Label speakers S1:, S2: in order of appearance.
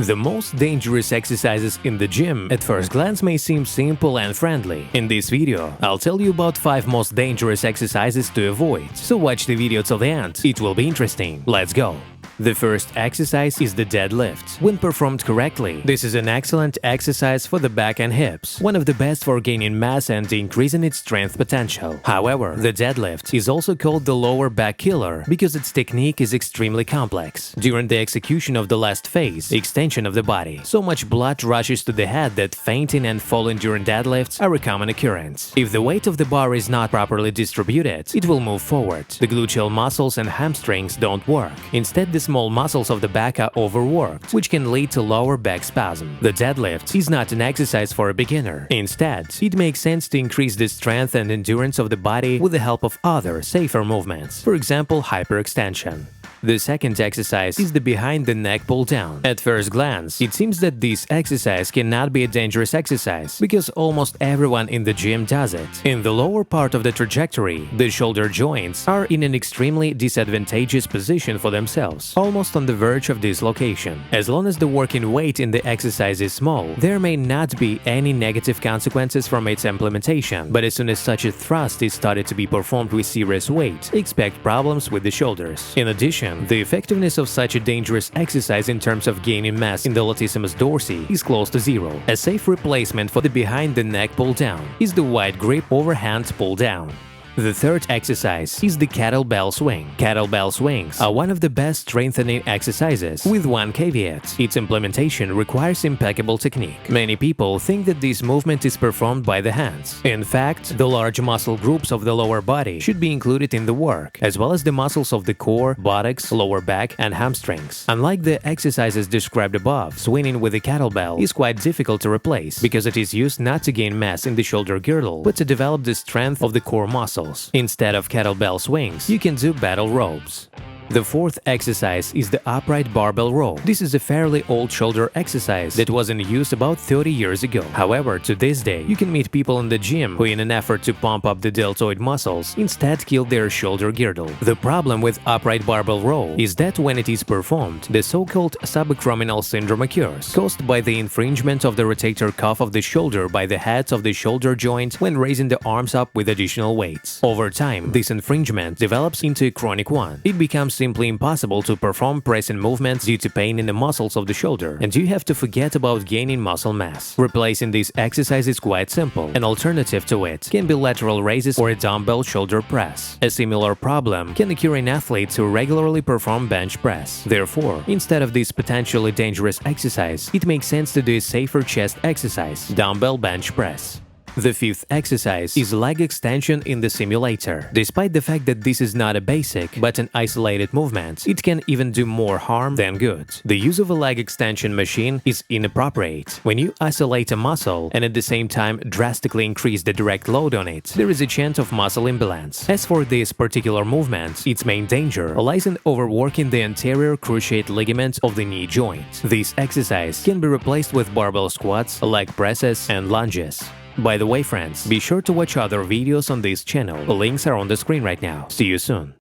S1: The most dangerous exercises in the gym at first glance may seem simple and friendly. In this video, I'll tell you about 5 most dangerous exercises to avoid, so watch the video till the end, it will be interesting. Let's go! The first exercise is the deadlift. When performed correctly, this is an excellent exercise for the back and hips, one of the best for gaining mass and increasing its strength potential. However, the deadlift is also called the lower back killer because its technique is extremely complex. During the execution of the last phase, extension of the body, so much blood rushes to the head that fainting and falling during deadlifts are a common occurrence. If the weight of the bar is not properly distributed, it will move forward. The gluteal muscles and hamstrings don't work. Instead, the small muscles of the back are overworked, which can lead to lower back spasm. The deadlift is not an exercise for a beginner. Instead, it makes sense to increase the strength and endurance of the body with the help of other, safer movements, for example, hyperextension. The second exercise is the behind-the-neck pull-down. At first glance, it seems that this exercise cannot be a dangerous exercise because almost everyone in the gym does it. In the lower part of the trajectory, the shoulder joints are in an extremely disadvantageous position for themselves, almost on the verge of dislocation. As long as the working weight in the exercise is small, there may not be any negative consequences from its implementation, but as soon as such a thrust is started to be performed with serious weight, expect problems with the shoulders. In addition, the effectiveness of such a dangerous exercise in terms of gaining mass in the latissimus dorsi is close to zero. A safe replacement for the behind-the-neck pull-down is the wide grip overhand pull-down. The third exercise is the kettlebell swing. Kettlebell swings are one of the best strengthening exercises, with one caveat: its implementation requires impeccable technique. Many people think that this movement is performed by the hands. In fact, the large muscle groups of the lower body should be included in the work, as well as the muscles of the core, buttocks, lower back, and hamstrings. Unlike the exercises described above, swinging with a kettlebell is quite difficult to replace because it is used not to gain mass in the shoulder girdle, but to develop the strength of the core muscles. Instead of kettlebell swings, you can do battle ropes. The fourth exercise is the upright barbell row. This is a fairly old shoulder exercise that was in use about 30 years ago. However, to this day, you can meet people in the gym who, in an effort to pump up the deltoid muscles, instead kill their shoulder girdle. The problem with upright barbell row is that when it is performed, the so-called subacromial syndrome occurs, caused by the infringement of the rotator cuff of the shoulder by the heads of the shoulder joint when raising the arms up with additional weights. Over time, this infringement develops into a chronic one. It becomes simply impossible to perform pressing movements due to pain in the muscles of the shoulder, and you have to forget about gaining muscle mass. Replacing this exercise is quite simple. An alternative to it can be lateral raises or a dumbbell shoulder press. A similar problem can occur in athletes who regularly perform bench press. Therefore, instead of this potentially dangerous exercise, it makes sense to do a safer chest exercise, dumbbell bench press. The fifth exercise is leg extension in the simulator. Despite the fact that this is not a basic, but an isolated movement, it can even do more harm than good. The use of a leg extension machine is inappropriate. When you isolate a muscle and at the same time drastically increase the direct load on it, there is a chance of muscle imbalance. As for this particular movement, its main danger lies in overworking the anterior cruciate ligament of the knee joint. This exercise can be replaced with barbell squats, leg presses, and lunges. By the way, friends, be sure to watch other videos on this channel. Links are on the screen right now. See you soon.